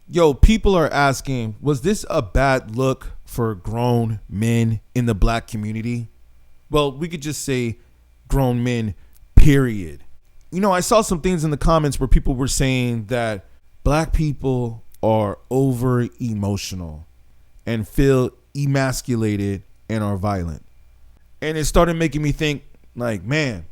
Yo, people are asking, was this a bad look for grown men in the black community? Well, we could just say grown men, period. You know, I saw some things in the comments where people were saying that black people are over emotional and feel emasculated and are violent. And it started making me think, like, man,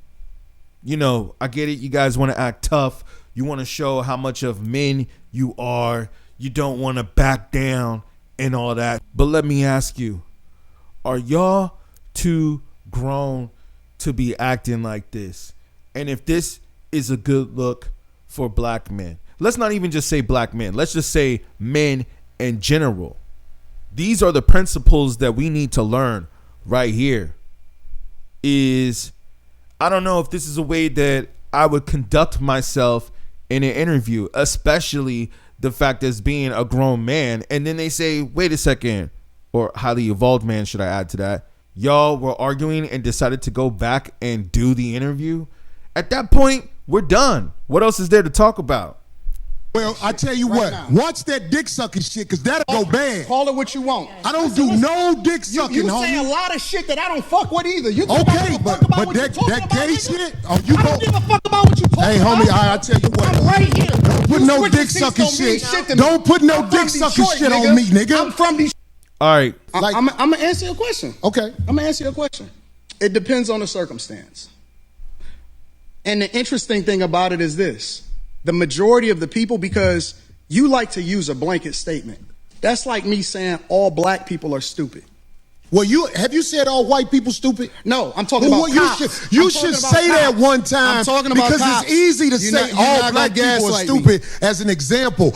you know, I get it. You guys want to act tough. You want to show how much of men you are. You don't want to back down and all that. But let me ask you, are y'all too grown to be acting like this? And if this is a good look for black men, let's not even just say black men. Let's just say men in general. These are the principles that we need to learn right here. I don't know if this is a way that I would conduct myself in an interview, especially the fact as being a grown man. And then they say, wait a second, or highly evolved man, should I add to that? Y'all were arguing and decided to go back and do the interview. At that point, we're done. What else is there to talk about? Well, I tell you what, watch that dick sucking shit, because that'll go bad. Call it what you want. I don't do no dick sucking, You say a lot of shit that I don't fuck with either. You okay, but that gay shit, you I don't give a fuck about what you talking about. Hey, homie, I tell you what. I'm right here. Don't put no dick sucking shit. Don't put no dick sucking shit on me, nigga. I'm from these. All right. I'm going to answer your question. Okay. I'm going to answer your question. It depends on the circumstance. And the interesting thing about it is this. The majority of the people, because you like to use a blanket statement. That's like me saying all black people are stupid. Well, have you said all white people stupid? No, I'm talking about cops. You should say that one time. I'm talking about because cops. It's easy to say all black people are stupid as an example.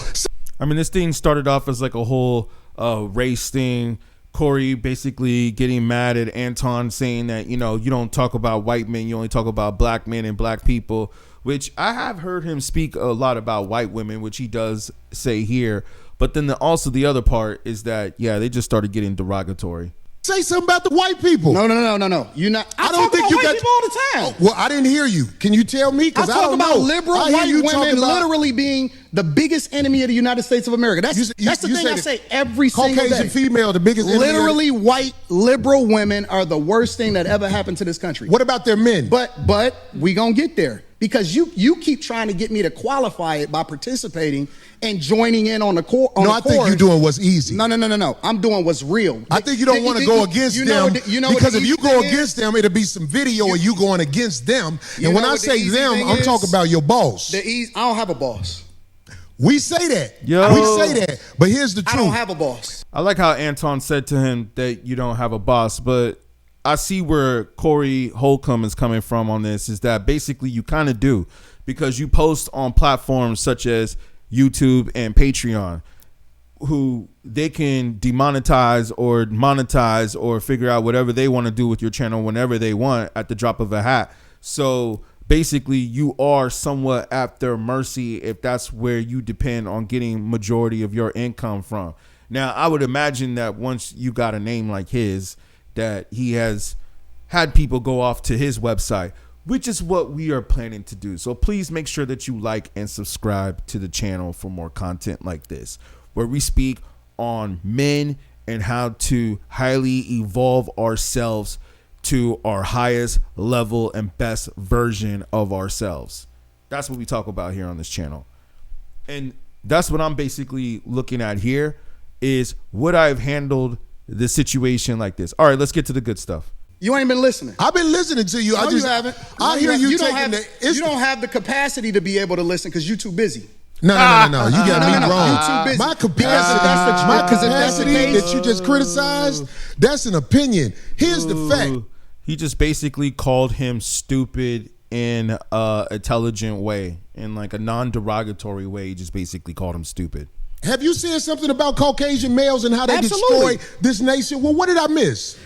I mean, this thing started off as like a whole race thing. Corey basically getting mad at Anton, saying that, you know, you don't talk about white men, you only talk about black men and black people, which I have heard him speak a lot about white women, which he does say here. But then also the other part is that, yeah, they just started getting derogatory. Say something about the white people. No. You're not. I don't think you got people all the time. Well, I didn't hear you. Can you tell me? Because I talk don't about know. liberal white women literally being the biggest enemy of the United States of America. That's the thing I say every single day. Caucasian female, the biggest enemy. Literally, white liberal women are the worst thing that ever happened to this country. What about their men? But we gonna get there. Because you keep trying to get me to qualify it by participating and joining in on the course. No, I think you're doing what's easy. No. I'm doing what's real. I think you don't want to go against them, because if you go against them, it'll be some video of you going against them. And when I say them, I'm talking about your boss. I don't have a boss. We say that. Yo. We say that. But here's the truth. I don't have a boss. I like how Anton said to him that you don't have a boss, but I see where Corey Holcomb is coming from on this, is that basically you kind of do, because you post on platforms such as YouTube and Patreon, who they can demonetize or monetize or figure out whatever they want to do with your channel whenever they want at the drop of a hat. So basically you are somewhat at their mercy if that's where you depend on getting majority of your income from. Now, I would imagine that once you got a name like his, that he has had people go off to his website, which is what we are planning to do. So please make sure that you like and subscribe to the channel for more content like this, where we speak on men and how to highly evolve ourselves to our highest level and best version of ourselves. That's what we talk about here on this channel. And that's what I'm basically looking at here, is would I have handled the situation like this? All right, let's get to the good stuff. You ain't been listening. I've been listening to you. No, you haven't. I hear you taking you don't have the capacity to be able to listen because you're too busy. No. You got me wrong. You're too busy. My capacity that you just criticized, that's an opinion. Here's the fact. He just basically called him stupid in a intelligent way, in like a non-derogatory way. He just basically called him stupid. Have you said something about Caucasian males and how they destroy this nation? Well, what did I miss?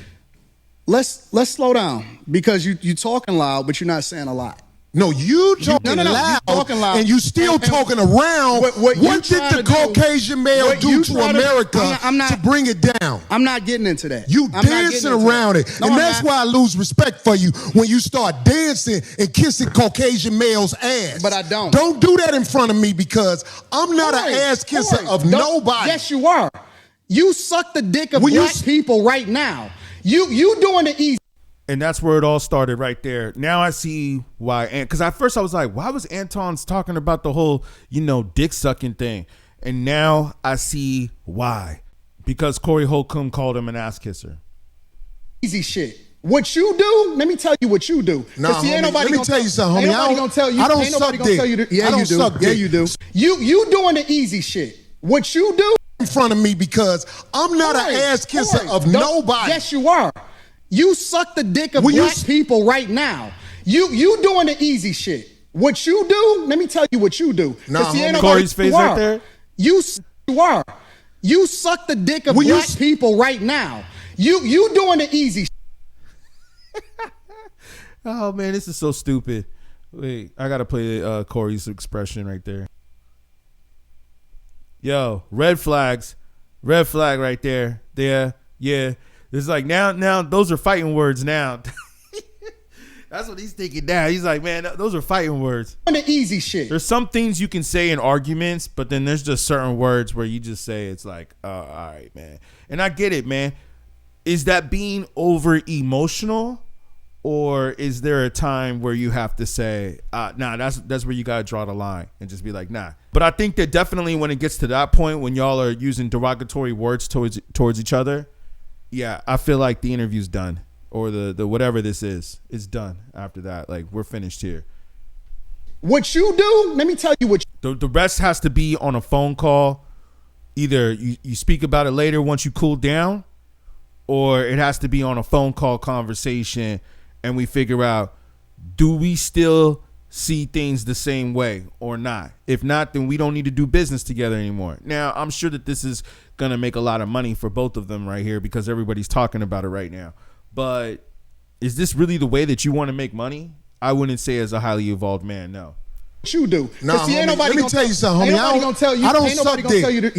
Let's slow down, because you talking loud, but you're not saying a lot. No, you talking loud, and you still talking around. What did the Caucasian male do to America to bring it down? I'm not getting into that. You dancing around it. And that's why I lose respect for you when you start dancing and kissing Caucasian males' ass. But I don't. Don't do that in front of me because I'm not an ass kisser of nobody. Yes, you are. You suck the dick of black people right now. You doing it easy. And that's where it all started right there. Now I see why. Because at first I was like, why was Anton's talking about the whole, dick sucking thing? And now I see why. Because Corey Holcomb called him an ass kisser. Easy shit. What you do, let me tell you what you do. Nah, homie, let me tell you something, homie. I don't suck dick. Yeah, you do. Yeah, you do. You doing the easy shit. What you do in front of me because I'm not an ass kisser of nobody. Yes, you are. You suck the dick of black people right now. You doing the easy shit. What you do, let me tell you what you do. Nah, Corey's face right there. You are. You suck the dick of black people right now. You doing the easy shit. Oh man, this is so stupid. Wait, I gotta play Corey's expression right there. Yo, red flags. Red flag right there. There. Yeah. It's like now those are fighting words now. That's what he's thinking now. He's like, man, those are fighting words. On the easy shit. There's some things you can say in arguments, but then there's just certain words where you just say it's like, oh, all right, man. And I get it, man. Is that being over emotional? Or is there a time where you have to say, nah, that's where you got to draw the line and just be like, nah. But I think that definitely when it gets to that point, when y'all are using derogatory words towards each other, yeah, I feel like the interview's done, or the whatever this is, it's done after that. Like, we're finished here. What you do, let me tell you what the rest has to be on a phone call. Either you speak about it later once you cool down, or it has to be on a phone call conversation and we figure out, do we still see things the same way or not? If not, then we don't need to do business together anymore. Now, I'm sure that this is going to make a lot of money for both of them right here because everybody's talking about it right now. But is this really the way that you want to make money? I wouldn't say as a highly evolved man, no. You do. Nah, homie, let me tell you something, homie. I don't suck dick. Yeah, you do.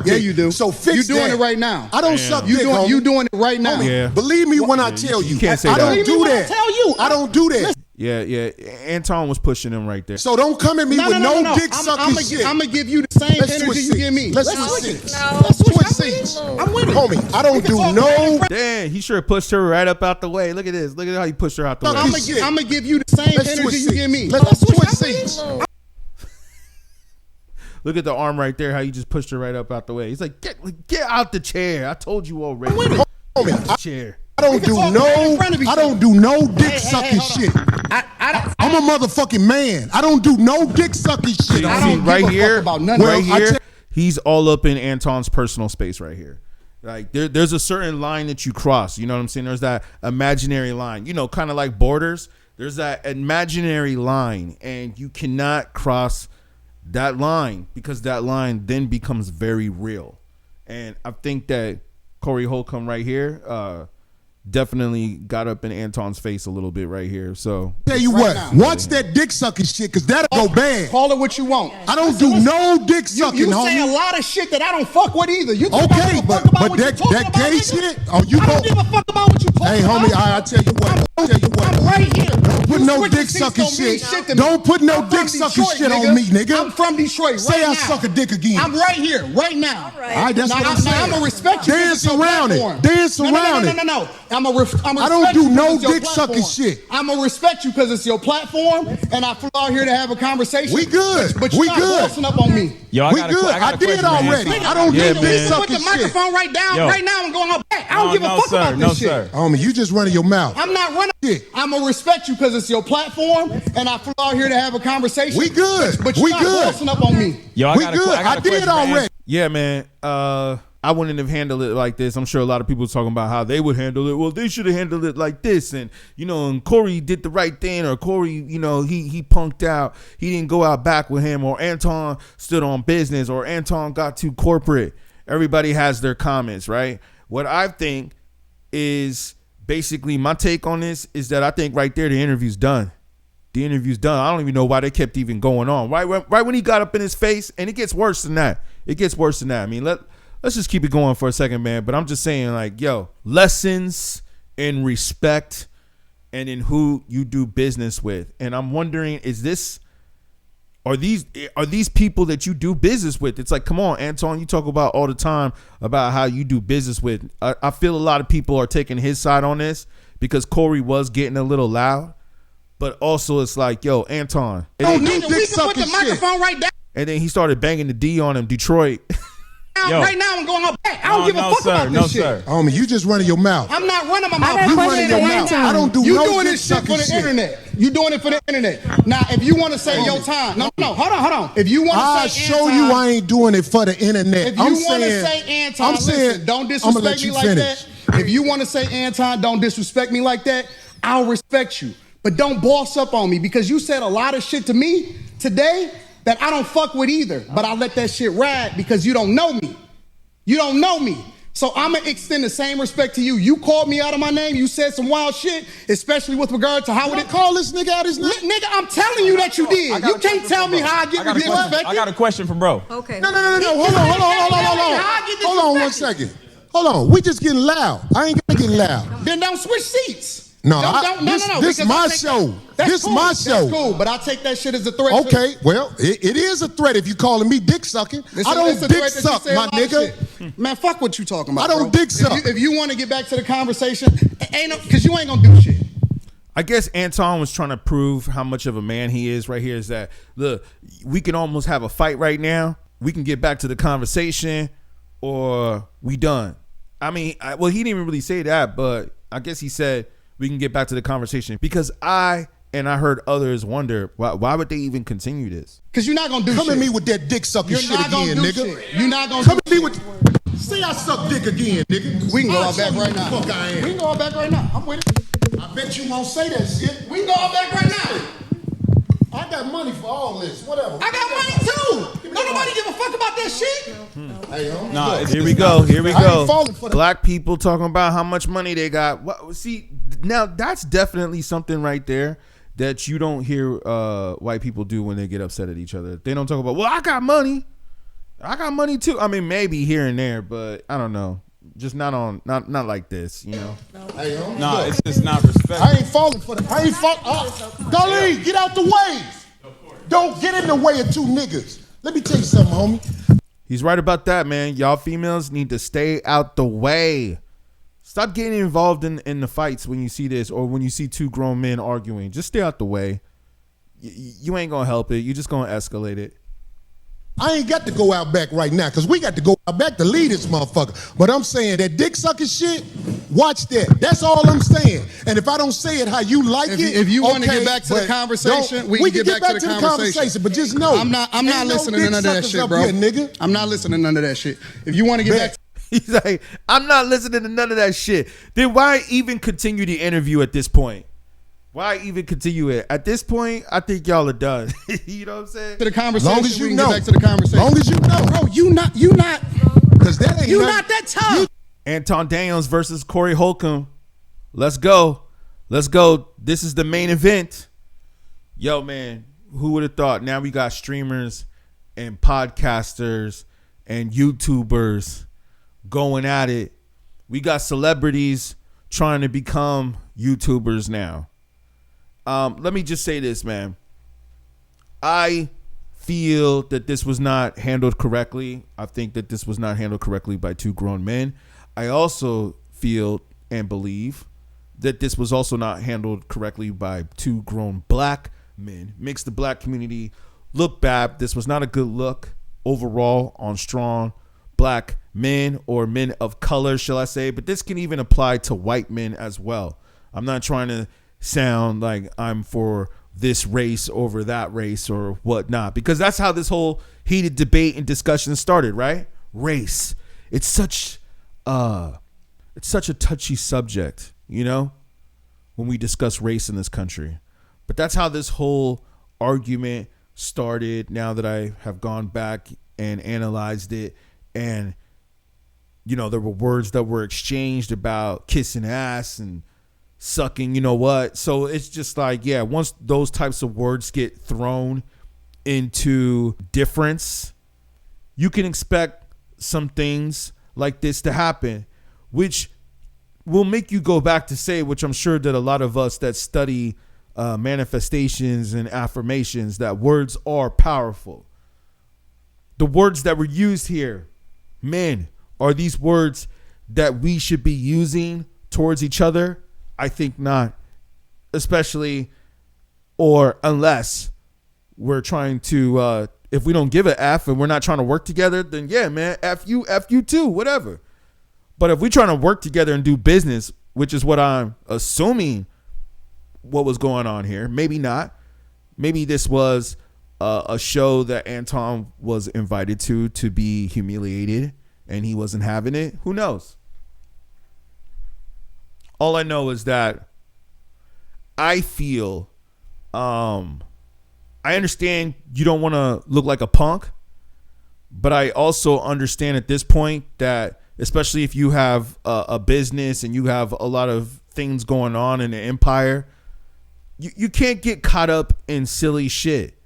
Yeah, you do. So fix you doing it right now. I don't suck dick, homie. You doing it right now. Homie, yeah. Believe me when I tell you. You can't say I that. don't do that. I don't do that. Yeah. Anton was pushing him right there. So don't come at me with no dick sucking shit. I'm going to give you the same energy you give me. Let's switch seats. Let's switch seats. I'm with it. Homie, I don't do no. Damn, he sure pushed her right up out the way. Look at this. Look at how he pushed her out the way. I'm going to give you the same energy you give me. Let's switch seats. Look at the arm right there, how you just pushed her right up out the way. He's like, get out the chair. I told you already. Homie, chair. I don't do no dick sucking shit. I'm a motherfucking man. I don't do no dick sucking shit. I don't right give a here, fuck about nothing. Right here, he's all up in Anton's personal space right here. Like there's a certain line that you cross. You know what I'm saying? There's that imaginary line. Kind of like borders. There's that imaginary line, and you cannot cross that line because that line then becomes very real. And I think that Corey Holcomb right here definitely got up in Anton's face a little bit right here. So tell you what, watch that dick sucking shit because that'll go bad. Call it what you want. I don't do no dick sucking, you homie. say a lot of shit that I don't fuck with either. You okay, but that gay shit? Oh, you I don't give a fuck about what you talking about. Hey, homie, I tell you what. I'm right here. Don't put no dick sucking shit. Don't put no dick sucking shit on me, nigga. I'm from Detroit. Say I suck a dick again. I'm right here, right now. All right, that's what I'm saying. I'm gonna respect you. Dance around it. Dance around it. No. I don't do no dick sucking shit. I'm gonna respect you because it's your platform, and I flew out here to have a conversation. We good. But you're not bossing up on me. Yo, we good. I did already. I don't do dick sucking shit. Put the microphone right now and go on back. I don't give a fuck about this shit. Homie, you just running your mouth. I'm not running shit. I'm gonna respect you because it's your platform, and I flew out here to have a conversation. We good. But you're not bossing up on me. Yo, we good. I did already. Yeah, man. I wouldn't have handled it like this. I'm sure a lot of people are talking about how they would handle it. Well, they should have handled it like this. And, and Corey did the right thing, or Corey, he punked out. He didn't go out back with him, or Anton stood on business, or Anton got too corporate. Everybody has their comments, right? What I think is basically my take on this is that I think right there the interview's done. the interview's done. I don't even know why they kept even going on. Right when he got up in his face, and it gets worse than that. It gets worse than that. I mean, let's just keep it going for a second, man. But I'm just saying, like, yo, lessons in respect and in who you do business with. And I'm wondering, are these people that you do business with? It's like, come on, Anton, you talk about all the time about how you do business with. I feel a lot of people are taking his side on this because Corey was getting a little loud. But also it's like, yo, Anton. Don't do dick sucking shit. Right down. And then he started banging the D on him, Detroit. Yo. Right now I'm going up back. I don't give a fuck about this shit. Homie, you just running your mouth. I'm not running my mouth. You running your mouth. I don't do you no doing dick this shit for the shit. internet. You doing it for the internet. Now, if you want to say your time, no, hold on. If you want to I'll say show Anton, you I ain't doing it for the internet. If you want to say Anton, listen, don't disrespect me like that. If you want to say Anton, don't disrespect me like that. I'll respect you. But don't boss up on me because you said a lot of shit to me today that I don't fuck with either. But I let that shit ride because you don't know me. You don't know me. So I'm going to extend the same respect to you. You called me out of my name. You said some wild shit, especially with regard to how would it call this nigga out his name? Nigga, I'm telling you that you did. You can't tell me how I get disrespected. I got a question from bro. Okay. No. Hold on 1 second. Hold on. We just getting loud. I ain't gonna get loud. Then don't switch seats. No, This my show. This cool. my show. That's cool, but I take that shit as a threat. Okay, well, it is a threat if you calling me dick sucking. I don't dick suck, my nigga. Man, fuck what you talking about. I don't dick suck. If you want to get back to the conversation, because you ain't gonna do shit. I guess Anton was trying to prove how much of a man he is right here. Is that, look, we can almost have a fight right now. We can get back to the conversation or we done. I mean, he didn't even really say that, but I guess he said we can get back to the conversation because I heard others wonder why would they even continue this? Because you're not gonna do Come shit. at me with that dick sucking shit again, nigga. Shit. You're not gonna come at me with. Say I suck dick again, nigga. We can go out back right now. Fuck I am. We can go out back right now. I'm with it. I bet you won't say that shit. We can go out back right now. I got money for all this. Whatever. I got money too. Don't nobody give a fuck about that shit. Hey, Here we go. I ain't falling for that. Black people talking about how much money they got. See, now that's definitely something right there that you don't hear white people do when they get upset at each other. They don't talk about, well, I got money. I got money too. I mean, maybe here and there, but I don't know. Just not like this, you know. Hey, No, it's just not respect. I ain't falling for that. I ain't falling. Darlene, get out the way. Don't get in the way of two niggas. Let me tell you something, homie. He's right about that, man. Y'all females need to stay out the way. Stop getting involved in the fights when you see this or when you see two grown men arguing. Just stay out the way. You ain't gonna help it. You just gonna escalate it. I ain't got to go out back right now because we got to go out back to lead this motherfucker. But I'm saying that dick sucking shit, watch that. That's all I'm saying. And if I don't say it how you like if you want to get back to the conversation, we can get back to the conversation. But just know, I'm not listening to none of that shit, bro. Here, nigga. I'm not listening to none of that shit. If you want to get back to He's like, I'm not listening to none of that shit. Then why even continue the interview at this point? Why even continue it? At this point, I think y'all are done. You know what I'm saying? to the conversation, Long as you we can know. get back to the conversation. Long as you know. Bro, you not Because that ain't not that tough. Anton Daniels versus Corey Holcomb. Let's go. This is the main event. Yo, man, who would have thought? Now we got streamers and podcasters and YouTubers going at it. We got celebrities trying to become YouTubers now. Let me just say this, man. I feel that this was not handled correctly. I think that this was not handled correctly by two grown men. I also feel and believe that this was also not handled correctly by two grown black men. Makes the black community look bad. This was not a good look overall on strong black men or men of color, shall I say. But this can even apply to white men as well. I'm not trying to sound like I'm for this race over that race or whatnot, because that's how this whole heated debate and discussion started, right? Race. It's such a touchy subject, you know, when we discuss race in this country. But that's how this whole argument started. Now that I have gone back and analyzed it, and you know, there were words that were exchanged about kissing ass and sucking, you know what? So it's just like, yeah, once those types of words get thrown into difference, you can expect some things like this to happen, which will make you go back to say, which I'm sure that a lot of us that study manifestations and affirmations, that words are powerful. The words that were used here, men, are these words that we should be using towards each other? I think not, especially or unless we're trying to, if we don't give an F and we're not trying to work together, then yeah, man, F you too, whatever. But if we're trying to work together and do business, which is what I'm assuming what was going on here, maybe not. Maybe this was a show that Anton was invited to be humiliated and he wasn't having it. Who knows? All I know is that I feel, I understand you don't want to look like a punk, but I also understand at this point that, especially if you have a business and you have a lot of things going on in the empire, you can't get caught up in silly shit.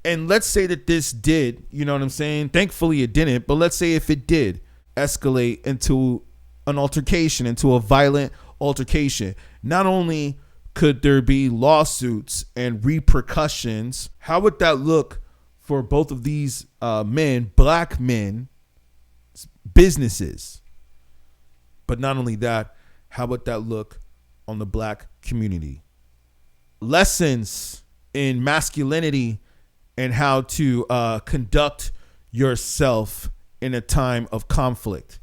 And let's say that this did, you know what I'm saying? Thankfully it didn't, but let's say if it did escalate into an altercation, into a violent altercation, not only could there be lawsuits and repercussions, how would that look for both of these men, black men, businesses? But not only that, how would that look on the black community? Lessons in masculinity and how to conduct yourself in a time of conflict.